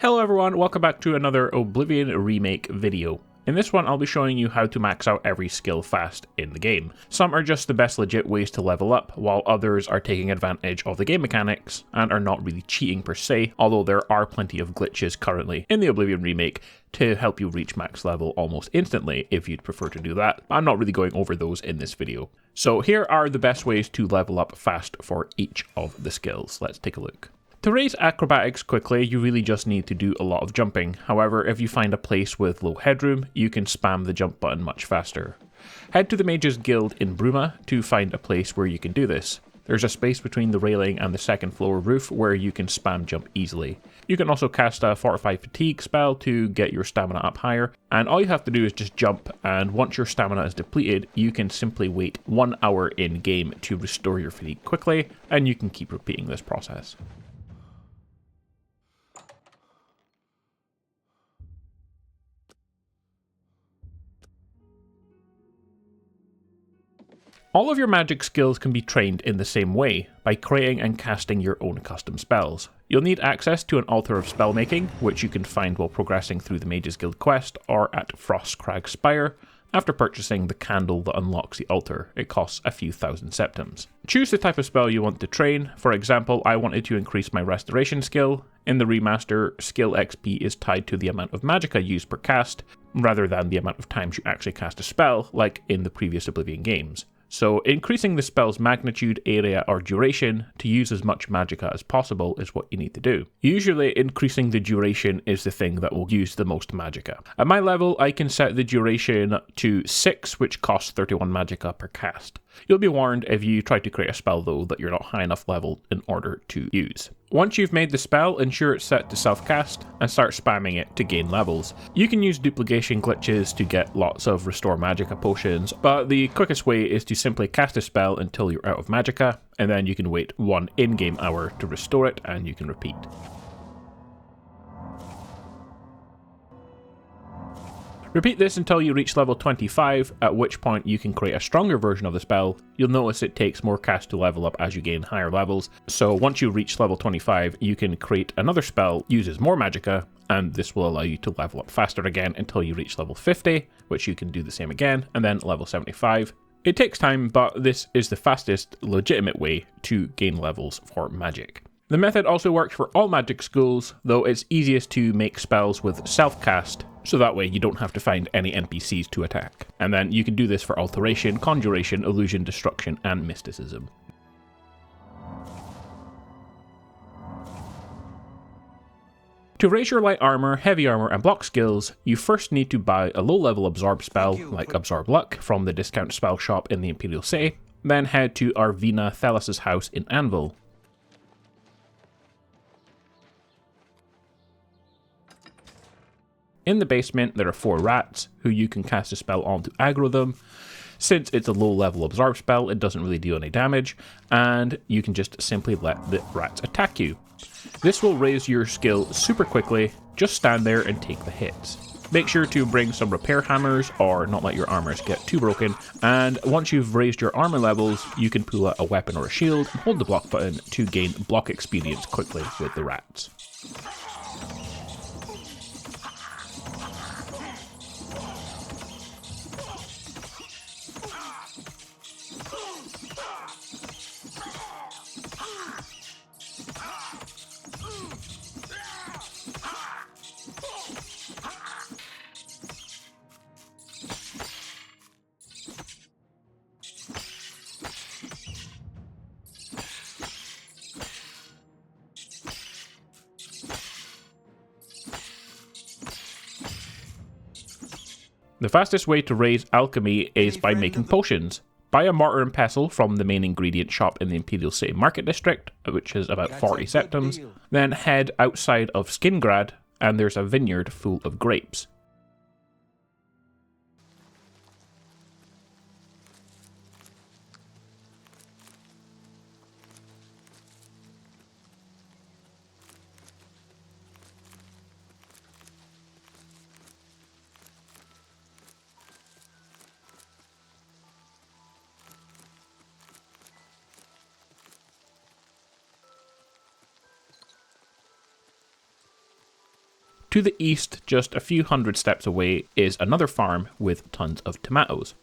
Hello everyone, welcome back to another Oblivion Remake video. In this one I'll be showing you how to max out every skill fast in the game. Some are just the best legit ways to level up, while others are taking advantage of the game mechanics and are not really cheating per se, although there are plenty of glitches currently in the Oblivion Remake to help you reach max level almost instantly if you'd prefer to do that. I'm not really going over those in this video. So here are the best ways to level up fast for each of the skills. Let's take a look. To raise acrobatics quickly, you really just need to do a lot of jumping. However, if you find a place with low headroom, you can spam the jump button much faster. Head to the Mages Guild in Bruma to find a place where you can do this. There's a space between the railing and the second floor roof where you can spam jump easily. You can also cast a Fortified Fatigue spell to get your stamina up higher, and all you have to do is just jump, and once your stamina is depleted, you can simply wait 1 hour in-game to restore your fatigue quickly, and you can keep repeating this process. All of your magic skills can be trained in the same way, by creating and casting your own custom spells. You'll need access to an altar of spellmaking, which you can find while progressing through the Mages Guild quest or at Frostcrag Spire, after purchasing the candle that unlocks the altar. It costs a few thousand septims. Choose the type of spell you want to train. For example, I wanted to increase my restoration skill. In the remaster, skill XP is tied to the amount of magicka used per cast, rather than the amount of times you actually cast a spell, like in the previous Oblivion games. So increasing the spell's magnitude, area, or duration to use as much magicka as possible is what you need to do. Usually increasing the duration is the thing that will use the most magicka. At my level, I can set the duration to 6, which costs 31 magicka per cast. You'll be warned if you try to create a spell though that you're not high enough level in order to use. Once you've made the spell, ensure it's set to self-cast and start spamming it to gain levels. You can use duplication glitches to get lots of restore magicka potions, but the quickest way is to simply cast a spell until you're out of magicka, and then you can wait 1 in-game hour to restore it and you can repeat. Repeat this until you reach level 25, at which point you can create a stronger version of the spell. You'll notice it takes more cast to level up as you gain higher levels, so once you reach level 25, you can create another spell, uses more magicka, and this will allow you to level up faster again until you reach level 50, which you can do the same again, and then level 75. It takes time, but this is the fastest, legitimate way to gain levels for magic. The method also works for all magic schools, though it's easiest to make spells with self-cast, so that way you don't have to find any NPCs to attack. And then you can do this for Alteration, Conjuration, Illusion, Destruction, and Mysticism. To raise your light armor, heavy armor, and block skills, you first need to buy a low-level absorb spell, like Absorb Luck, from the discount spell shop in the Imperial City, then head to Arvina Thelas' house in Anvil. In the basement, there are 4 rats, who you can cast a spell on to aggro them. Since it's a low-level absorb spell, it doesn't really do any damage, and you can just simply let the rats attack you. This will raise your skill super quickly. Just stand there and take the hits. Make sure to bring some repair hammers, or not let your armors get too broken, and once you've raised your armor levels, you can pull out a weapon or a shield and hold the block button to gain block experience quickly with the rats. The fastest way to raise alchemy is by making potions. Buy a mortar and pestle from the main ingredient shop in the Imperial City Market District, which is about 40 septims, then head outside of Skingrad, and there's a vineyard full of grapes. To the east, just a few hundred steps away, is another farm with tons of tomatoes.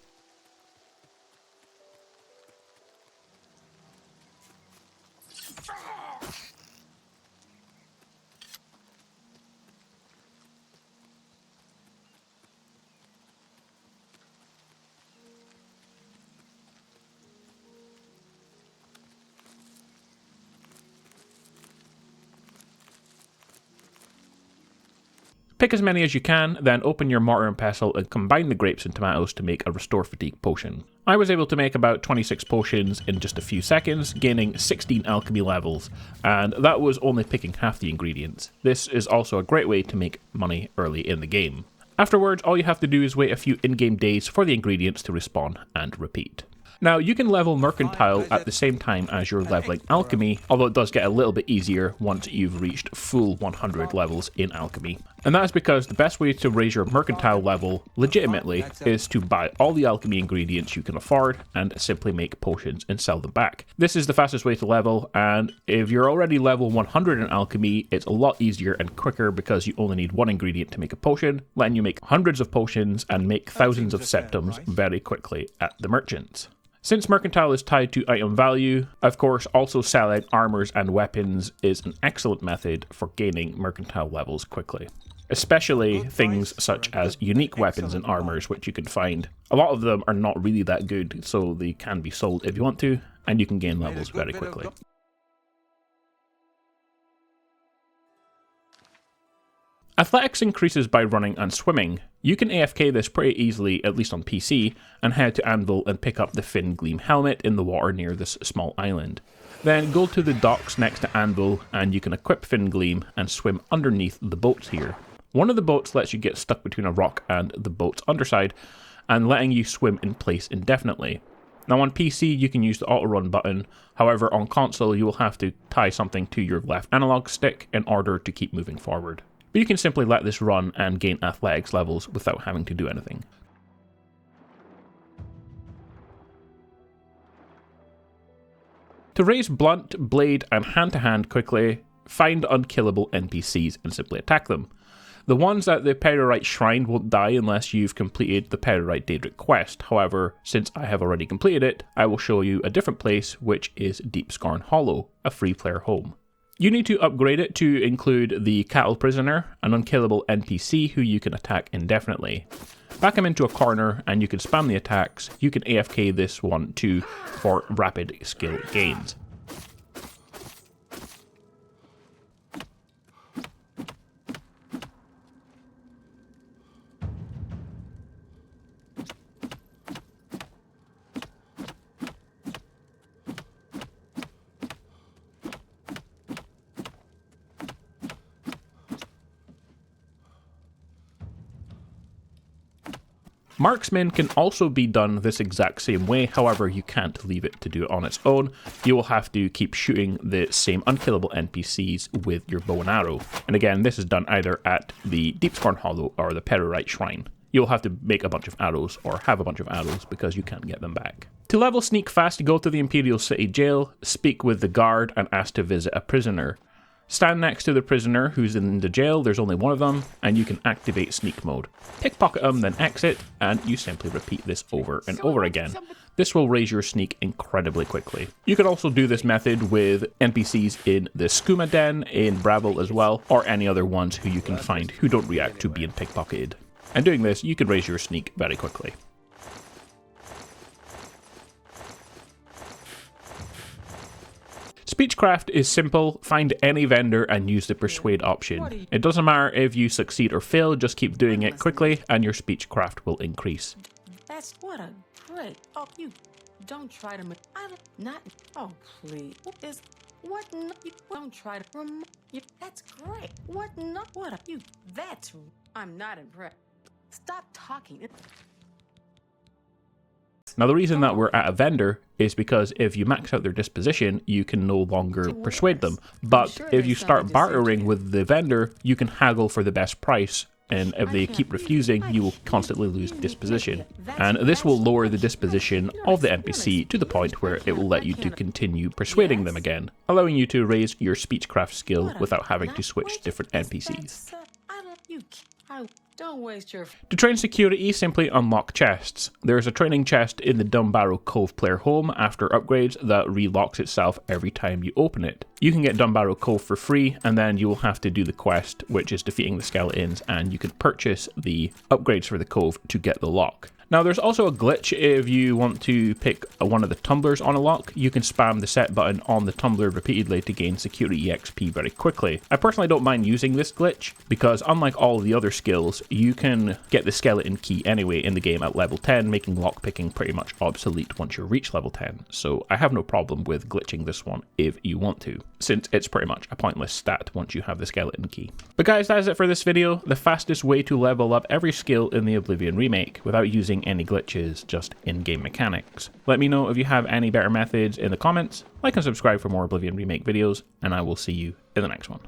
Pick as many as you can, then open your mortar and pestle and combine the grapes and tomatoes to make a Restore Fatigue potion. I was able to make about 26 potions in just a few seconds, gaining 16 alchemy levels, and that was only picking half the ingredients. This is also a great way to make money early in the game. Afterwards, all you have to do is wait a few in-game days for the ingredients to respawn and repeat. Now, you can level mercantile at the same time as you're leveling alchemy, although it does get a little bit easier once you've reached full 100 levels in alchemy. And that is because the best way to raise your mercantile level legitimately is to buy all the alchemy ingredients you can afford and simply make potions and sell them back. This is the fastest way to level, and if you're already level 100 in alchemy, it's a lot easier and quicker because you only need one ingredient to make a potion, letting you make hundreds of potions and make thousands of septums very quickly at the merchants. Since mercantile is tied to item value, of course also selling armors and weapons is an excellent method for gaining mercantile levels quickly. Especially things such as unique weapons and armors, which you can find. A lot of them are not really that good, so they can be sold if you want to, and you can gain levels very quickly. Athletics increases by running and swimming. You can AFK this pretty easily, at least on PC, and head to Anvil and pick up the Fin Gleam helmet in the water near this small island. Then go to the docks next to Anvil and you can equip Fin Gleam and swim underneath the boats here. One of the boats lets you get stuck between a rock and the boat's underside, and letting you swim in place indefinitely. Now on PC you can use the auto run button, however on console you will have to tie something to your left analog stick in order to keep moving forward. But you can simply let this run and gain athletics levels without having to do anything. To raise blunt, blade and hand-to-hand quickly, find unkillable NPCs and simply attack them. The ones at the Perrite Shrine won't die unless you've completed the Perrite Daedric quest. However, since I have already completed it, I will show you a different place, which is Deepscorn Hollow, a free player home. You need to upgrade it to include the Cattle Prisoner, an unkillable NPC who you can attack indefinitely. Back him into a corner and you can spam the attacks. You can AFK this one too for rapid skill gains. Marksman can also be done this exact same way, however you can't leave it to do it on its own. You will have to keep shooting the same unkillable NPCs with your bow and arrow. And again, this is done either at the Deepscorn Hollow or the Perrite Shrine. You'll have to make a bunch of arrows or have a bunch of arrows because you can't get them back. To level sneak fast, go to the Imperial City Jail, speak with the guard and ask to visit a prisoner. Stand next to the prisoner who's in the jail, there's only one of them, and you can activate sneak mode. Pickpocket them, then exit, and you simply repeat this over and over again. This will raise your sneak incredibly quickly. You can also do this method with NPCs in the Skooma Den, in Bravil as well, or any other ones who you can find who don't react to being pickpocketed. And doing this, you can raise your sneak very quickly. Speechcraft is simple, find any vendor and use the persuade option. It doesn't matter if you succeed or fail, just keep doing it quickly and your speechcraft will increase. That's what a great. Oh, you don't try to. I don't not. Oh, please. What is. What? No, you don't try to. You, that's great. What? No, what? You. That's. I'm not impressed. Stop talking. Now the reason that we're at a vendor is because if you max out their disposition, you can no longer persuade them. But if you start bartering with the vendor, you can haggle for the best price. And if they keep refusing, you will constantly lose disposition. And this will lower the disposition of the NPC to the point where it will let you to continue persuading them again, allowing you to raise your speechcraft skill without having to switch different NPCs. Don't waste your. To train security, simply unlock chests. There's a training chest in the Dumbarrow Cove player home after upgrades that relocks itself every time you open it. You can get Dumbarrow Cove for free, and then you will have to do the quest, which is defeating the skeletons, and you can purchase the upgrades for the cove to get the lock. Now there's also a glitch if you want to pick one of the tumblers on a lock. You can spam the set button on the tumbler repeatedly to gain security EXP very quickly. I personally don't mind using this glitch because unlike all of the other skills, you can get the skeleton key anyway in the game at level 10, making lockpicking pretty much obsolete once you reach level 10. So I have no problem with glitching this one if you want to, since it's pretty much a pointless stat once you have the skeleton key. But guys, that is it for this video. The fastest way to level up every skill in the Oblivion remake without using any glitches, just in-game mechanics. Let me know if you have any better methods in the comments, like and subscribe for more Oblivion remake videos, and I will see you in the next one.